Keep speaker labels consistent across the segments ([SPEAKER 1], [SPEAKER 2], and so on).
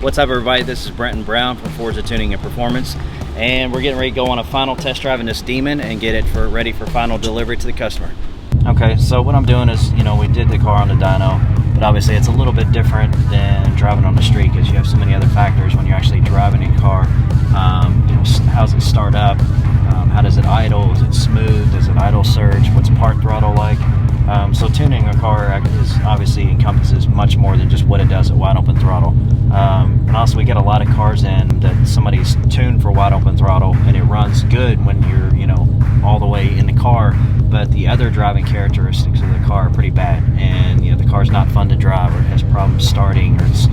[SPEAKER 1] What's up, everybody? This is Brenton Brown from Forza Tuning and Performance, and we're getting ready to go on a final test drive in this Demon and get it ready for final delivery to the customer. Okay, so what I'm doing is, we did the car on the dyno, but obviously it's a little bit different than driving on the street because you have so many other factors when you're actually driving a car. How's it start up? How does it idle? Is it smooth? Does it idle surge? What's part throttle like? So tuning a car obviously encompasses much more than just what it does at wide open throttle. And also we get a lot of cars in that somebody's tuned for wide open throttle and it runs good when you're, all the way in the car, but the other driving characteristics of the car are pretty bad. And, the car's not fun to drive, or it has problems starting, or it's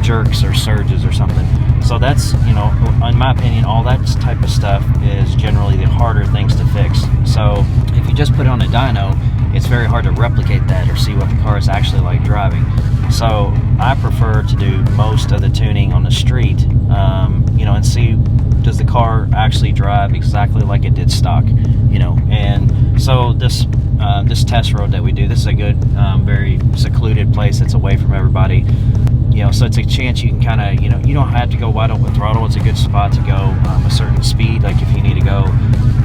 [SPEAKER 1] jerks or surges or something. So that's, in my opinion, all that type of stuff is generally the harder things to fix. So if you just put it on a dyno, it's very hard to replicate that or see what the car is actually like driving. So I prefer to do most of the tuning on the street, and see, does the car actually drive exactly like it did stock, and so this test road that we do, this is a good, very secluded place that's away from everybody, so it's a chance you can kind of, you don't have to go wide open throttle. It's a good spot to go a certain speed, like if you need to go,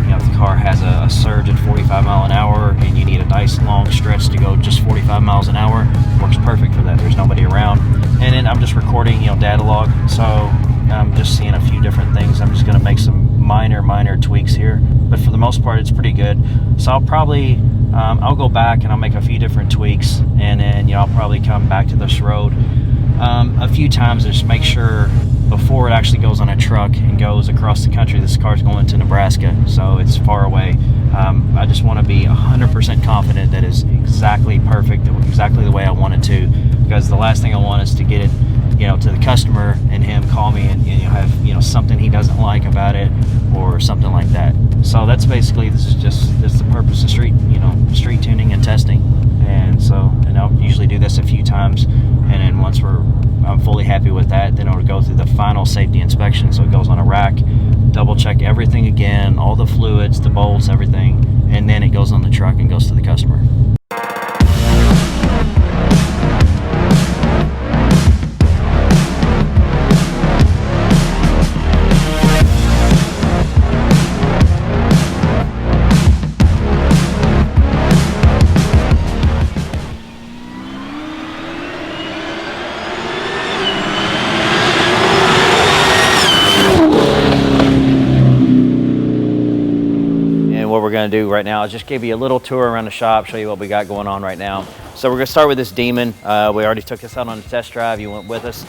[SPEAKER 1] if the car has a surge at 45 mile an hour and you need a nice long stretch to go just 45 miles an hour, works perfect for that. There's nobody around. And then I'm just recording, data log, so I'm just seeing a few different things. I'm just going to make some minor tweaks here, but for the most part it's pretty good. So I'll probably I'll go back and I'll make a few different tweaks, and then I'll probably come back to this road a few times just make sure before it actually goes on a truck and goes across the country. This car's going to Nebraska, so it's far away. I just want to be 100% confident that it's exactly perfect, exactly the way I want it to, because the last thing I want is to get it to the customer and him call me and have something he doesn't like about it or something like that. So that's basically, this is the purpose of street tuning and testing. And I'll usually do this a few times, and then once I'm fully happy with that, then it'll go through the final safety inspection. So it goes on a rack, double check everything again, all the fluids, the bolts, everything, and then it goes on the truck and goes to the customer. What we're going to do right now is just give you a little tour around the shop, show you what we got going on right now. So we're going to start with this Demon. We already took this out on a test drive. You went with us.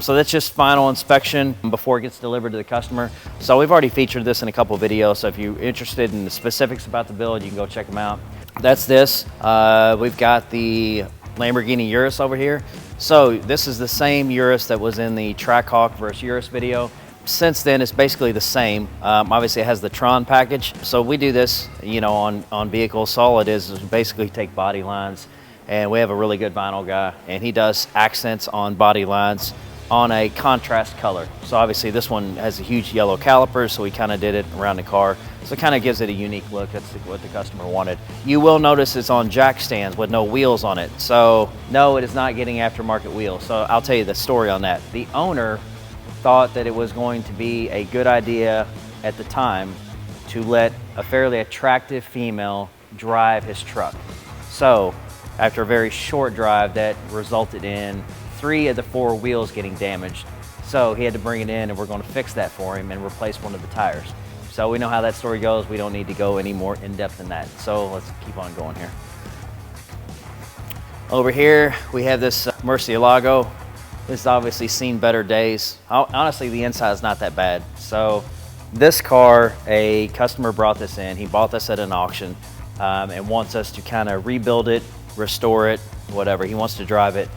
[SPEAKER 1] So that's just final inspection before it gets delivered to the customer. So we've already featured this in a couple videos, so if you're interested in the specifics about the build, you can go check them out. That's this. We've got the Lamborghini Urus over here. So this is the same Urus that was in the Trackhawk versus Urus video. Since then, it's basically the same. Obviously, it has the Tron package. So we do this, on vehicles. So all it is basically take body lines, and we have a really good vinyl guy, and he does accents on body lines on a contrast color. So obviously, this one has a huge yellow caliper, so we kind of did it around the car. So it kind of gives it a unique look. That's what the customer wanted. You will notice it's on jack stands with no wheels on it. So no, it is not getting aftermarket wheels. So I'll tell you the story on that. The owner thought that it was going to be a good idea at the time to let a fairly attractive female drive his truck. So after a very short drive, that resulted in 3 of the 4 wheels getting damaged. So he had to bring it in, and we're going to fix that for him and replace one of the tires. So we know how that story goes. We don't need to go any more in depth than that. So let's keep on going here. Over here, we have this Murcielago. This has obviously seen better days. Honestly, the inside is not that bad. So this car, a customer brought this in. He bought this at an auction and wants us to kind of rebuild it, restore it, whatever. He wants to drive it.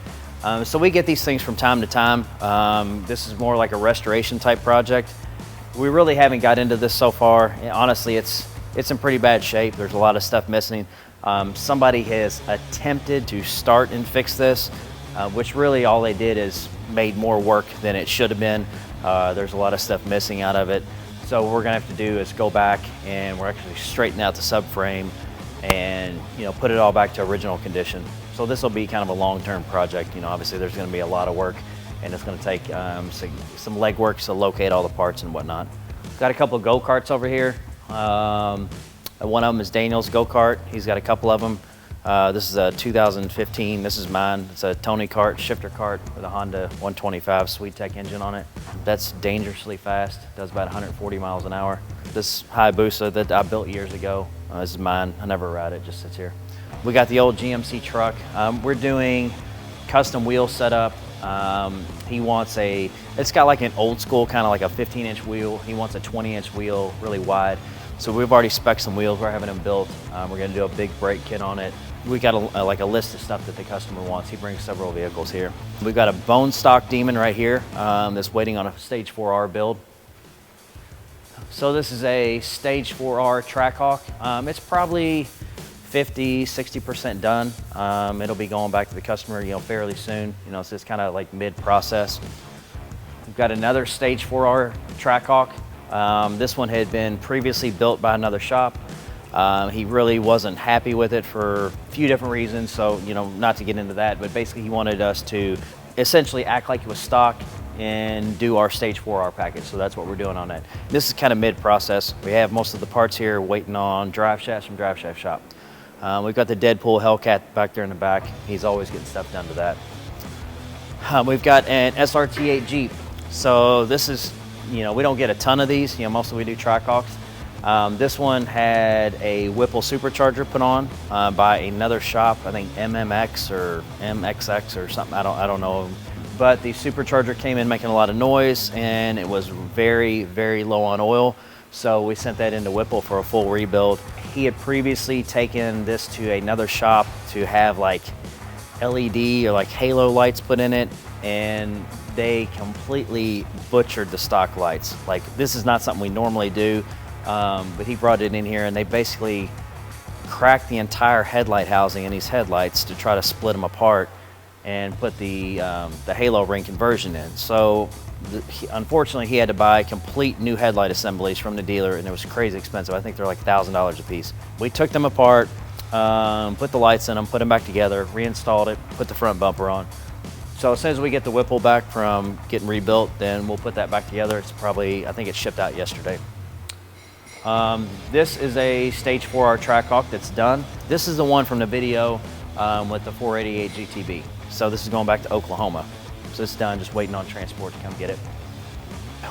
[SPEAKER 1] So we get these things from time to time. This is more like a restoration type project. We really haven't got into this so far. Honestly, it's in pretty bad shape. There's a lot of stuff missing. Somebody has attempted to start and fix this, which really all they did is made more work than it should have been. There's a lot of stuff missing out of it. So what we're gonna have to do is go back, and we're actually straightening out the subframe and put it all back to original condition. So this will be kind of a long-term project. Obviously there's gonna be a lot of work and it's going to take some legwork to locate all the parts and whatnot. Got a couple of go-karts over here. One of them is Daniel's go-kart. He's got a couple of them. This is a 2015, this is mine. It's a Tony kart, shifter kart with a Honda 125 SweetTech engine on it. That's dangerously fast, does about 140 miles an hour. This Hayabusa that I built years ago, this is mine. I never ride it, just sits here. We got the old GMC truck. We're doing custom wheel setup. He wants it's got like an old school, kind of like a 15-inch wheel. He wants a 20-inch wheel, really wide. So we've already spec'd some wheels. We're having them built. We're gonna do a big brake kit on it. We got like a list of stuff that the customer wants. He brings several vehicles here. We've got a bone stock Demon right here that's waiting on a stage 4R build. So this is a stage 4R Trackhawk. It's probably 50–60% done. It'll be going back to the customer, fairly soon. So it's kind of like mid-process. We've got another stage 4R Trackhawk. This one had been previously built by another shop. He really wasn't happy with it for a few different reasons, so not to get into that, but basically he wanted us to essentially act like it was stock and do our stage 4R package, so that's what we're doing on that. This is kind of mid-process. We have most of the parts here waiting on drive shafts from drive shaft shop. We've got the Deadpool Hellcat back there in the back. He's always getting stuff done to that. We've got an SRT8 Jeep. So this is, we don't get a ton of these, mostly we do Trackhawks. This one had a Whipple supercharger put on by another shop, I think MMX or MXX or something, I don't know. But the supercharger came in making a lot of noise and it was very, very low on oil. So we sent that into Whipple for a full rebuild. He had previously taken this to another shop to have like LED or like halo lights put in it, and they completely butchered the stock lights. Like, this is not something we normally do, but he brought it in here and they basically cracked the entire headlight housing in these headlights to try to split them apart and put the halo ring conversion in. So unfortunately he had to buy complete new headlight assemblies from the dealer, and it was crazy expensive. I think they're like $1,000 a piece. We took them apart, put the lights in them, put them back together, reinstalled it, put the front bumper on. So as soon as we get the Whipple back from getting rebuilt, then we'll put that back together. It's probably, I think it shipped out yesterday. This is a stage 4R Trackhawk that's done. This is the one from the video with the 488 GTB. So this is going back to Oklahoma. So it's done, just waiting on transport to come get it.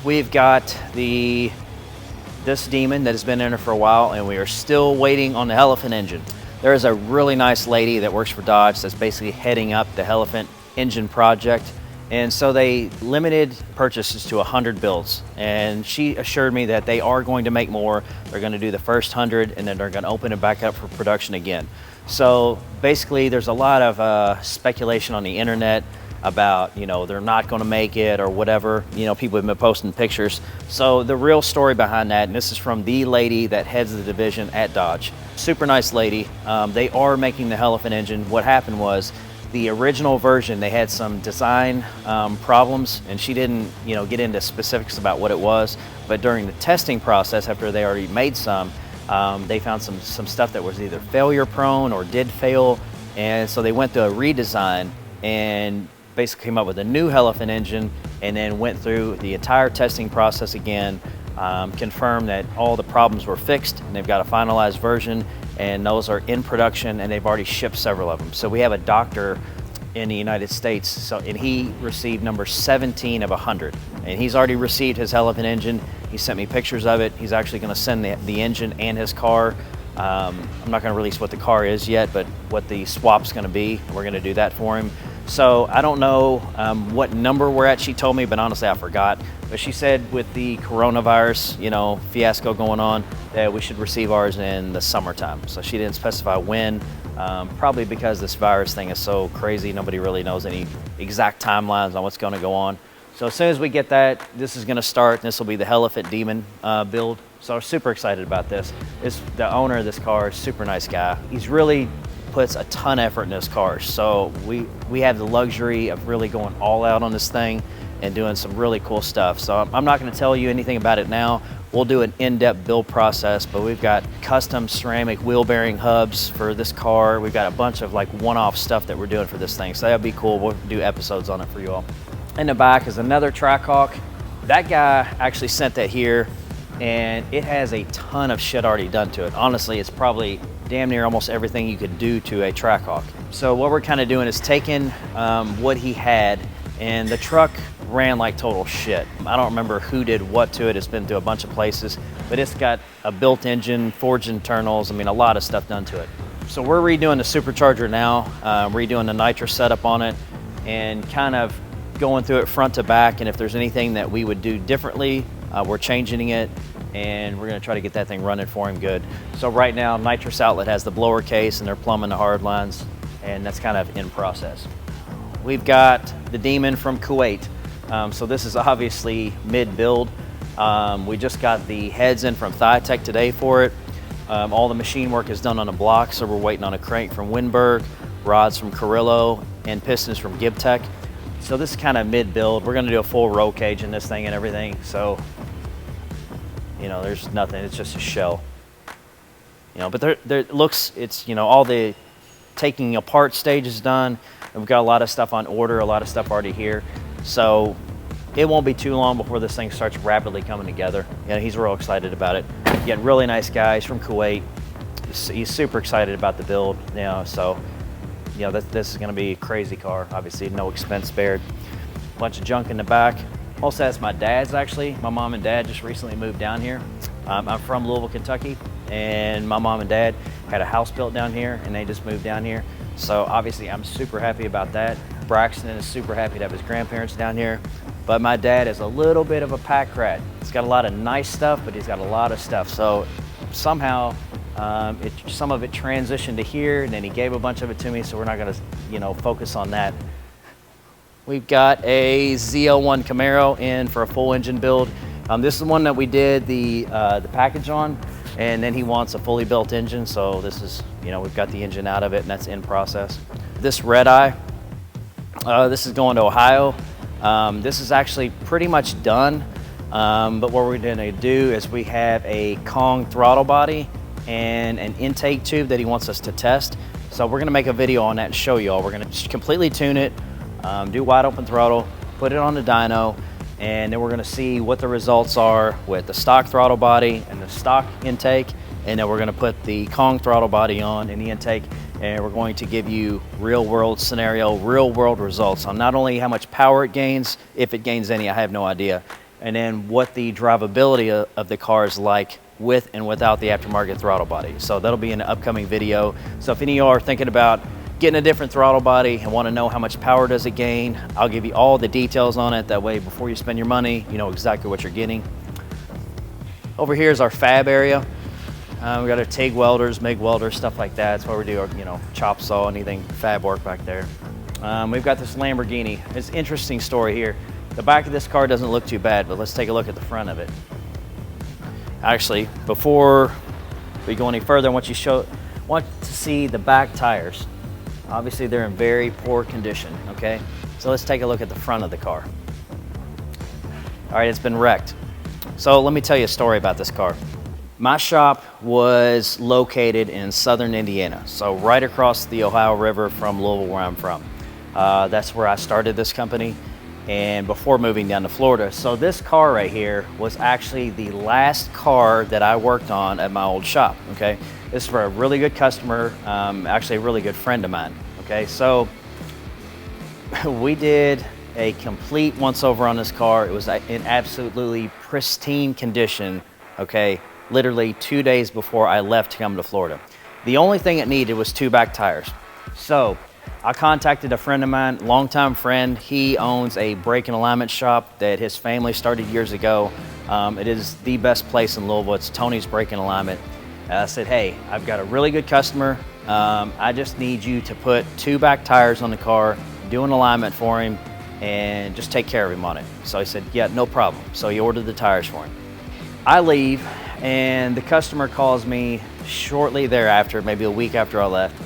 [SPEAKER 1] We've got this Demon that has been in there for a while, and we are still waiting on the Hellephant engine. There is a really nice lady that works for Dodge that's basically heading up the Hellephant engine project. And so they limited purchases to 100 builds. And she assured me that they are going to make more. They're going to do the first 100 and then they're going to open it back up for production again. So basically there's a lot of speculation on the internet about, they're not going to make it or whatever. People have been posting pictures. So the real story behind that, and this is from the lady that heads the division at Dodge, super nice lady. They are making the Hellephant engine. What happened was, the original version, they had some design problems, and she didn't, get into specifics about what it was. But during the testing process, after they already made some, they found some stuff that was either failure prone or did fail. And so they went through a redesign and basically came up with a new Hellephant engine, and then went through the entire testing process again, confirmed that all the problems were fixed, and they've got a finalized version. And those are in production, and they've already shipped several of them. So we have a doctor in the United States, and he received number 17 of 100. And he's already received his Hellephant engine. He sent me pictures of it. He's actually gonna send the engine and his car. I'm not gonna release what the car is yet, but what the swap's gonna be. We're gonna do that for him. So I don't know what number we're at, she told me, but honestly I forgot. But she said with the coronavirus, fiasco going on, that we should receive ours in the summertime. So she didn't specify when, probably because this virus thing is so crazy, nobody really knows any exact timelines on what's gonna go on. So as soon as we get that, this is gonna start, and this will be the Hellephant Demon build. So we're super excited about this. The owner of this car is a super nice guy. He's really puts a ton of effort in this car. So we have the luxury of really going all out on this thing and doing some really cool stuff. So I'm not gonna tell you anything about it now. We'll do an in-depth build process, but we've got custom ceramic wheel bearing hubs for this car. We've got a bunch of like one-off stuff that we're doing for this thing. So that'll be cool. We'll do episodes on it for you all. In the back is another Trackhawk. That guy actually sent that here, and it has a ton of shit already done to it. Honestly, it's probably damn near almost everything you could do to a Trackhawk. So what we're kind of doing is taking what he had, and the truck ran like total shit. I don't remember who did what to it. It's been through a bunch of places, but it's got a built engine, forged internals. I mean, a lot of stuff done to it. So we're redoing the supercharger now, redoing the nitro setup on it, and kind of going through it front to back. And if there's anything that we would do differently, we're changing it, and we're gonna try to get that thing running for him good. So right now, Nitrous Outlet has the blower case, and they're plumbing the hard lines, and that's kind of in process. We've got the Demon from Kuwait. So this is obviously mid-build. We just got the heads in from ThighTech today for it. All the machine work is done on a block, so we're waiting on a crank from Winberg, rods from Carrillo, and pistons from Gibtech. So this is kind of mid-build. We're gonna do a full roll cage in this thing and everything. So, you know, there's nothing, it's just a shell. You know, but there looks, it's, you know, all the taking apart stage is done. And we've got a lot of stuff on order, a lot of stuff already here. So it won't be too long before this thing starts rapidly coming together. You know, he's real excited about it. Getting really nice guys from Kuwait. He's super excited about the build, you know, so, you know, this is gonna be a crazy car. Obviously, no expense spared. Bunch of junk in the back. Also, that's my dad's actually. My mom and dad just recently moved down here. I'm from Louisville, Kentucky, and my mom and dad had a house built down here, and they just moved down here. So obviously, I'm super happy about that. Braxton is super happy to have his grandparents down here. But my dad is a little bit of a pack rat. He's got a lot of nice stuff, but he's got a lot of stuff. So somehow, some of it transitioned to here, and then he gave a bunch of it to me, so we're not gonna, you know, focus on that. We've got a ZL1 Camaro in for a full engine build. This is the one that we did the package on, and then he wants a fully built engine, so this is, you know, we've got the engine out of it, and that's in process. This Red Eye, this is going to Ohio. This is actually pretty much done, but what we're gonna do is we have a Kong throttle body and an intake tube that he wants us to test. So we're gonna make a video on that and show you all. We're gonna just completely tune it, do wide open throttle, put it on the dyno, and then we're gonna see what the results are with the stock throttle body and the stock intake, and then we're gonna put the Kong throttle body on and the intake, and we're going to give you real world scenario, real world results on not only how much power it gains, if it gains any, I have no idea, and then what the drivability of the car is like with and without the aftermarket throttle body. So that'll be an upcoming video. So if any of y'all are thinking about getting a different throttle body and want to know how much power does it gain, I'll give you all the details on it. That way, before you spend your money, you know exactly what you're getting. Over here is our fab area. We got our TIG welders, MIG welders, stuff like that. That's where we do our, you know, chop saw, anything fab work back there. We've got this Lamborghini. It's an interesting story here. The back of this car doesn't look too bad, but let's take a look at the front of it. Actually, before we go any further, I want to see the back tires. Obviously, they're in very poor condition, okay? So let's take a look at the front of the car. All right, it's been wrecked. So let me tell you a story about this car. My shop was located in southern Indiana, so right across the Ohio River from Louisville, where I'm from. That's where I started this company, and before moving down to Florida. So this car right here was actually the last car that I worked on at my old shop, okay? This is for a really good customer, actually a really good friend of mine, okay? So we did a complete once-over on this car. It was in absolutely pristine condition, okay? Literally 2 days before I left to come to Florida. The only thing it needed was 2 back tires. So I contacted a friend of mine, longtime friend. He owns a brake and alignment shop that his family started years ago. It is the best place in Louisville. It's Tony's Brake and Alignment. I said, hey, I've got a really good customer. I just need you to put 2 back tires on the car, do an alignment for him, and just take care of him on it. So he said, yeah, no problem. So he ordered the tires for him. I leave, and the customer calls me shortly thereafter, maybe a week after I left,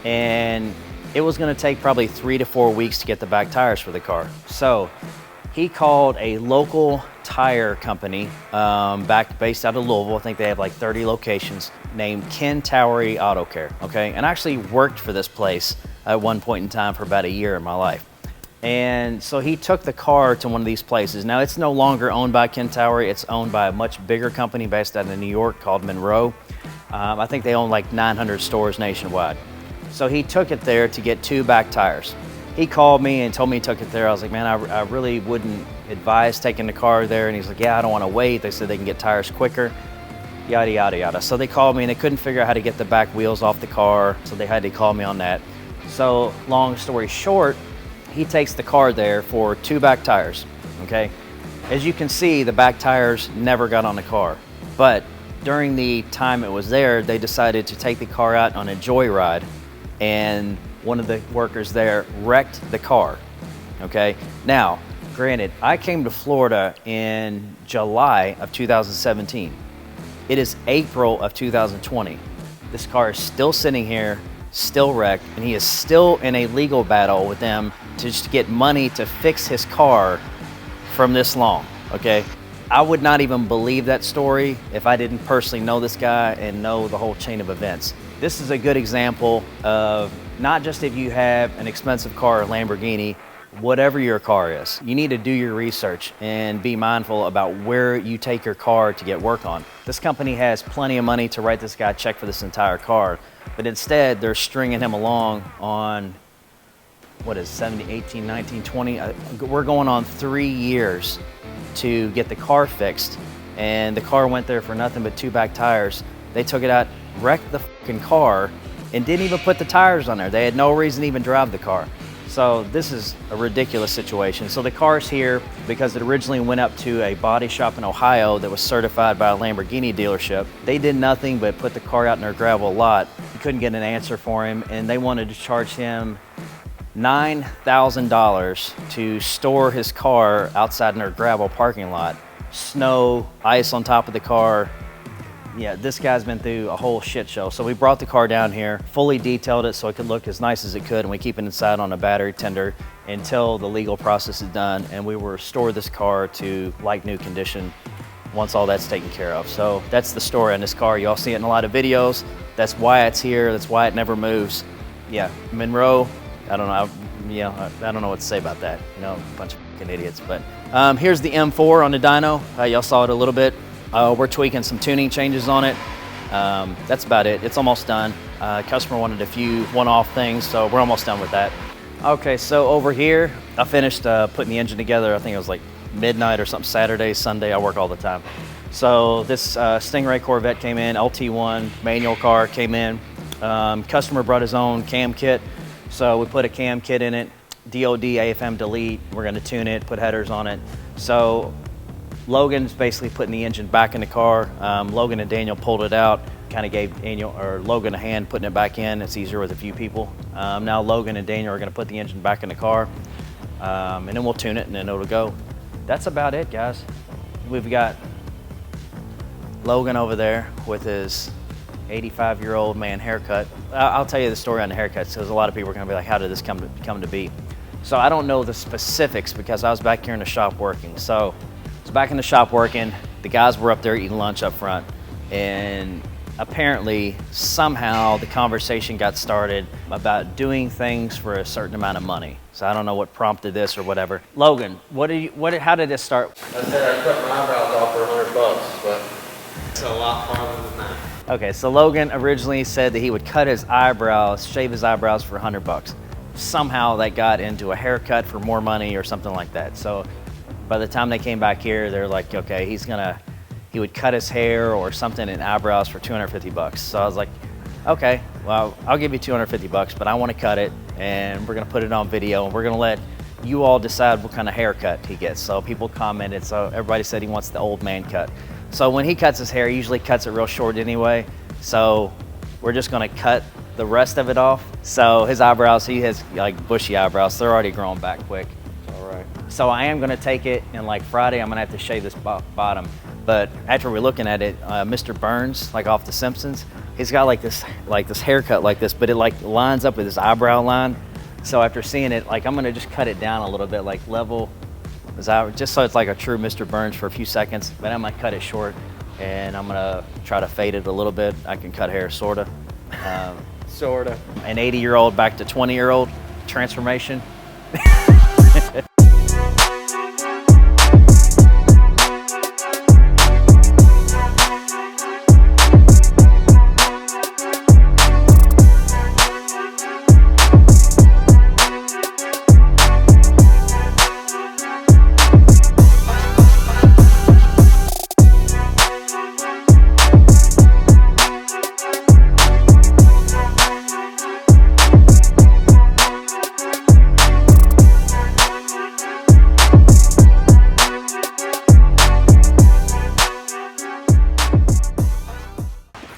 [SPEAKER 1] and it was gonna take probably 3 to 4 weeks to get the back tires for the car. So he called a local tire company based out of Louisville. I think they have like 30 locations, named Ken Towery Auto Care, okay? And I actually worked for this place at one point in time for about a year in my life. And so he took the car to one of these places. Now it's no longer owned by Ken Towery. It's owned by a much bigger company based out of New York called Monroe. I think they own like 900 stores nationwide. So he took it there to get 2 back tires. He called me and told me he took it there. I was like, man, I really wouldn't advise taking the car there. And he's like, yeah, I don't want to wait. They said they can get tires quicker, yada, yada, yada. So they called me and they couldn't figure out how to get the back wheels off the car. So they had to call me on that. So long story short, he takes the car there for 2 back tires, okay? As you can see, the back tires never got on the car. But during the time it was there, they decided to take the car out on a joyride, and one of the workers there wrecked the car, okay? Now, granted, I came to Florida in July of 2017. It is April of 2020. This car is still sitting here, still wrecked, and he is still in a legal battle with them to just get money to fix his car from this long, okay? I would not even believe that story if I didn't personally know this guy and know the whole chain of events. This is a good example of not just if you have an expensive car or Lamborghini, whatever your car is, you need to do your research and be mindful about where you take your car to get work on. This company has plenty of money to write this guy a check for this entire car, but instead they're stringing him along on, what is 17, 18, 19, 20? We're going on 3 years to get the car fixed, and the car went there for nothing but 2 back tires. They took it out, wrecked the fucking car, and didn't even put the tires on there. They had no reason to even drive the car. So this is a ridiculous situation. So the car's here because it originally went up to a body shop in Ohio that was certified by a Lamborghini dealership. They did nothing but put the car out in their gravel lot. You couldn't get an answer for him, and they wanted to charge him $9,000 to store his car outside in their gravel parking lot. Snow, ice on top of the car. Yeah, this guy's been through a whole shit show. So we brought the car down here, fully detailed it so it could look as nice as it could, and we keep it inside on a battery tender until the legal process is done, and we will restore this car to like new condition once all that's taken care of. So that's the story on this car. You all see it in a lot of videos. That's why it's here. That's why it never moves. Yeah, Monroe, I don't know. I don't know what to say about that. You know, a bunch of fucking idiots. But here's the M4 on the dyno. Y'all saw it a little bit. We're tweaking some tuning changes on it. That's about it. It's almost done. Customer wanted a few one-off things, so we're almost done with that. Okay, so over here, I finished putting the engine together. I think it was like midnight or something, Saturday, Sunday. I work all the time. So this Stingray Corvette came in, LT1 manual car came in. Customer brought his own cam kit. So we put a cam kit in it, DOD, AFM delete. We're gonna tune it, put headers on it. So Logan's basically putting the engine back in the car. Logan and Daniel pulled it out, kind of gave Logan a hand putting it back in. It's easier with a few people. Now Logan and Daniel are gonna put the engine back in the car, and then we'll tune it and then it'll go. That's about it, guys. We've got Logan over there with his 85-year-old man haircut. I'll tell you the story on the haircuts because a lot of people are gonna be like, how did this come to be? So I don't know the specifics because I was back here in the shop working. So I was back in the shop working, the guys were up there eating lunch up front, and apparently somehow the conversation got started about doing things for a certain amount of money. So I don't know what prompted this or whatever. Logan, how did this start?
[SPEAKER 2] I said I cut my eyebrows off for $100, but it's a lot farther than that.
[SPEAKER 1] Okay, so Logan originally said that he would cut his eyebrows, shave his eyebrows for $100. Somehow that got into a haircut for more money or something like that. So by the time they came back here, they're like, okay, he would cut his hair or something in eyebrows for $250. So I was like, okay, well, I'll give you $250, but I want to cut it, and we're gonna put it on video, and we're gonna let you all decide what kind of haircut he gets. So people commented, so everybody said he wants the old man cut. So when he cuts his hair, he usually cuts it real short anyway. So we're just gonna cut the rest of it off. So his eyebrows, he has like bushy eyebrows. They're already growing back quick.
[SPEAKER 2] All right.
[SPEAKER 1] So I am gonna take it, and like Friday, I'm gonna have to shave this bottom. But after we're looking at it, Mr. Burns, like off The Simpsons, he's got like this haircut like this, but it like lines up with his eyebrow line. So after seeing it, like I'm gonna just cut it down a little bit, like level, just so it's like a true Mr. Burns for a few seconds, but I'm gonna cut it short, and I'm gonna try to fade it a little bit. I can cut hair, sorta.
[SPEAKER 2] Sorta.
[SPEAKER 1] An 80-year-old back to 20-year-old transformation.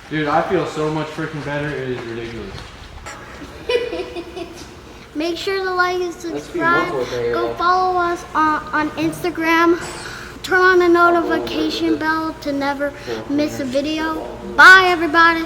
[SPEAKER 2] Dude, I feel so much freaking better. It is ridiculous.
[SPEAKER 3] Make sure to like and subscribe. Go follow us on Instagram. Turn on the notification bell to never miss a video. Bye, everybody.